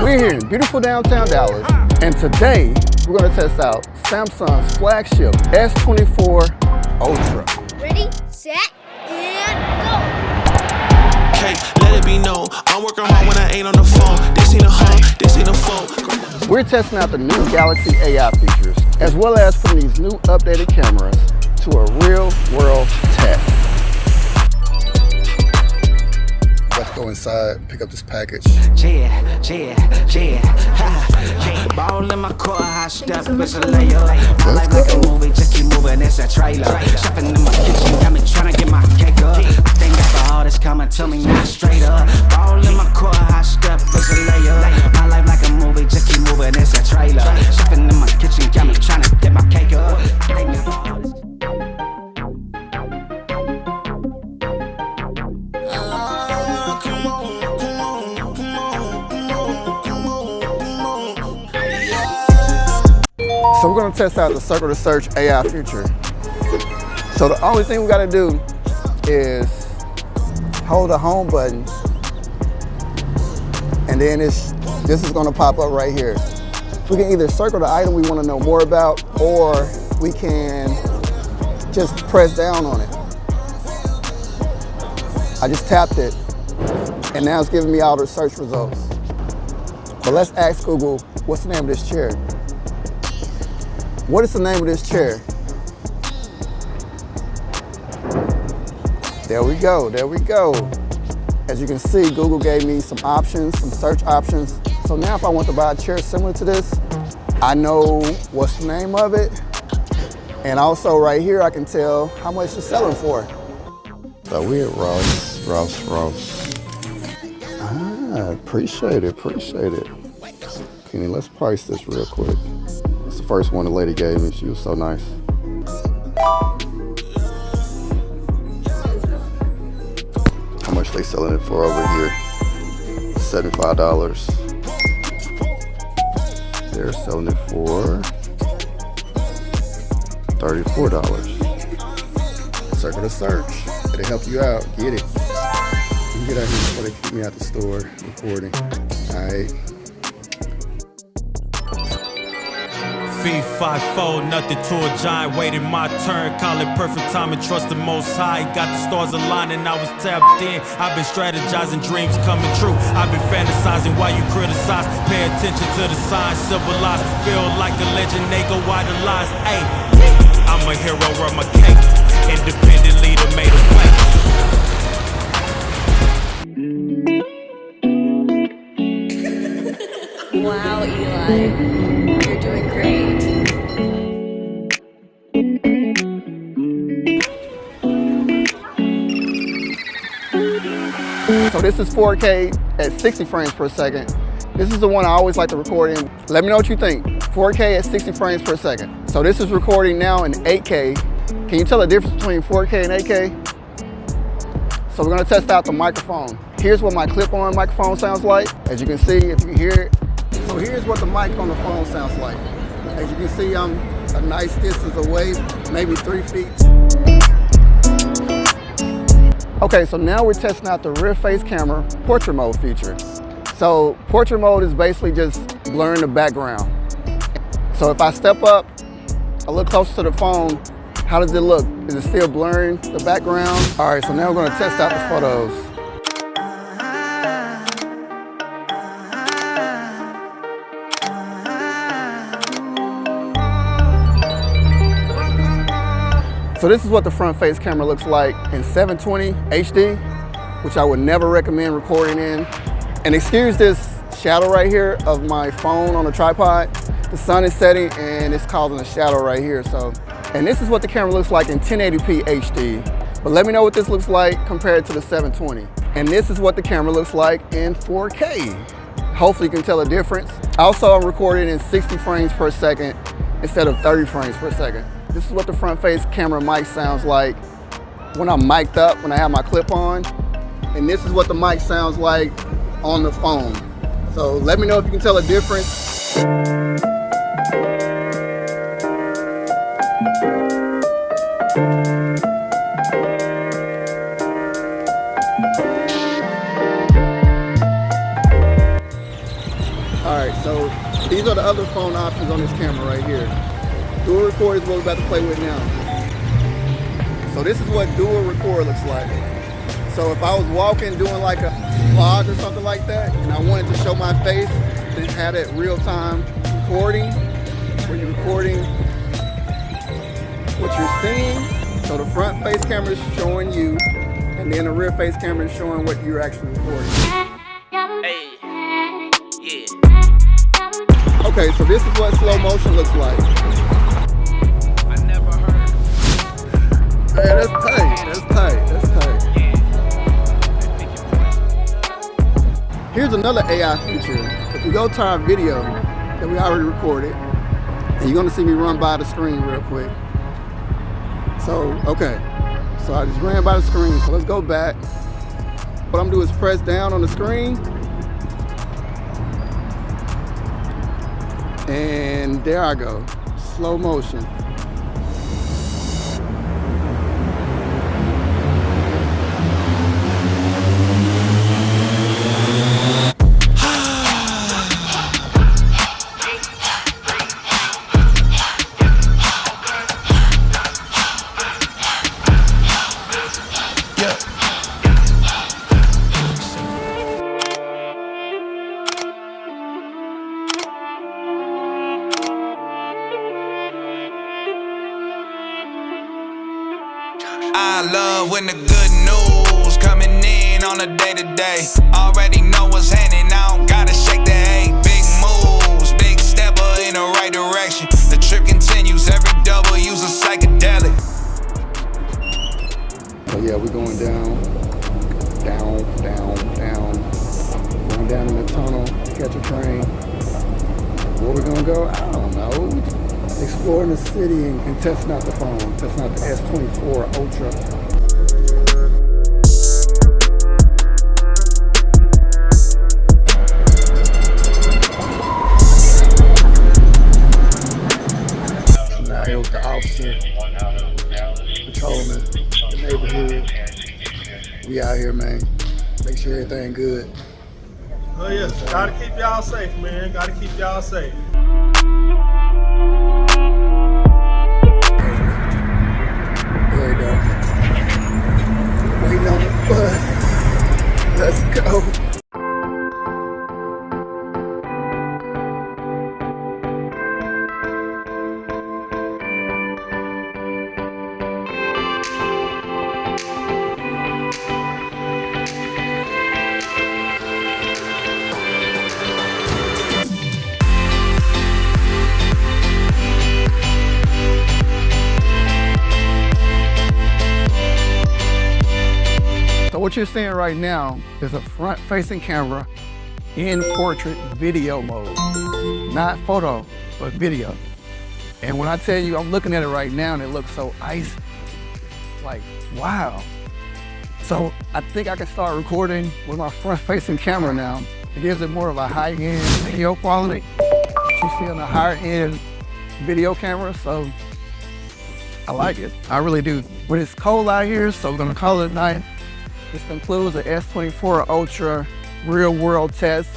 We're here in beautiful downtown Dallas, and today we're going to test out Samsung's flagship S24 Ultra. Ready, set, and go! Hey, let it be known, I'm working hard when I ain't on the phone. This ain't a home, this ain't a phone. We're testing out the new Galaxy AI features, as well as putting these new updated cameras to a real-world test. Let's go inside, pick up this package. Ball in my core, high step, it's a layer. My life like a movie, just keep moving, it's a trailer. Shopping in my kitchen, got me trying to get my cake up. Thank God for all this coming to me, not straight up. Ball in my core, high step, it's a layer. My life like a movie, just keep moving, it's a trailer. Shopping in my kitchen, got me trying to get my cake up. Thank God for all this. So we're going to test out the Circle to Search AI feature. So the only thing we got to do is hold the home button, and then this is going to pop up right here. We can either circle the item we want to know more about, or we can just press down on it. I just tapped it, and now it's giving me all the search results. But let's ask Google, what's the name of this chair? What is the name of this chair? There we go, there we go. As you can see, Google gave me some options, some search options. So now if I want to buy a chair similar to this, I know what's the name of it. And also right here, I can tell how much it's selling for. So we're at Ross. Appreciate it. Kenny, let's price this real quick. It's the first one the lady gave me. She was so nice. How much they selling it for over here? $75. They're selling it for $34. Circle to Search. It'll help you out. Get it. You can get out here before they kick me out the store recording. All right. Feet 5'4", nothing to a giant, waiting my turn, call it perfect time and trust the most high. Got the stars aligning, I was tapped in. I've been strategizing, dreams coming true. I've been fantasizing while you criticize. Pay attention to the signs, civilize. Feel like a legend, they go idolize. Ayy, I'm a hero, run my cake. Independent leader, made a way. Wow, Eli, you're doing great. So this is 4K at 60 frames per second. This is the one I always like to record in. Let me know what you think. 4K at 60 frames per second. So this is recording now in 8K. Can you tell the difference between 4K and 8K? So we're gonna test out the microphone. Here's what my clip-on microphone sounds like. As you can see, if you can hear it. So here's what the mic on the phone sounds like. As you can see, I'm a nice distance away, maybe 3 feet. Okay, so now we're testing out the rear face camera portrait mode feature. So portrait mode is basically just blurring the background. So if I step up, I look closer to the phone, how does it look? Is it still blurring the background? All right, so now we're gonna test out the photos. So this is what the front face camera looks like in 720 HD, which I would never recommend recording in. And excuse this shadow right here of my phone on the tripod. The sun is setting and it's causing a shadow right here. And this is what the camera looks like in 1080p HD. But let me know what this looks like compared to the 720. And this is what the camera looks like in 4K. Hopefully you can tell a difference. Also, I'm recording in 60 frames per second instead of 30 frames per second. This is what the front face camera mic sounds like when I'm mic'd up, when I have my clip on. And this is what the mic sounds like on the phone. So let me know if you can tell a difference. These are the other phone options on this camera right here. Dual record is what we're about to play with now. So this is what dual record looks like. So if I was walking doing like a vlog or something like that, and I wanted to show my face, it had it real-time recording, where you're recording what you're seeing. So the front face camera is showing you, and then the rear face camera is showing what you're actually recording. Hey, yeah. Okay, so this is what slow motion looks like. I never heard. Man, that's tight, that's tight, that's tight. Here's another AI feature. If you go to our video that we already recorded, and you're gonna see me run by the screen real quick. So, okay. So I just ran by the screen, so let's go back. What I'm gonna do is press down on the screen. And there I go, slow motion. I love when the good news coming in on a day-to-day. Already know what's happening, I don't gotta shake the A. Big moves, big stepper in the right direction. The trip continues, every W's a psychedelic. So yeah, we're going down, down, down, down. Going down in the tunnel, catch a train. Where we're gonna go, I don't know. Exploring the city and testing out the phone, testing out the S24 Ultra. Now here with the officer patrolling the neighborhood. We out here, man. Make sure everything good. Oh yeah, gotta keep y'all safe, man. Gotta keep y'all safe. There you go. Waiting on the bus. Let's go. So what you're seeing right now is a front-facing camera in portrait video mode. Not photo, but video. And when I tell you I'm looking at it right now and it looks so icy, like, wow. So I think I can start recording with my front-facing camera now. It gives it more of a high-end video quality. You see on the higher-end video camera, so I like it. I really do. But it's cold out here, so we're gonna call it a night. This concludes the S24 Ultra real-world test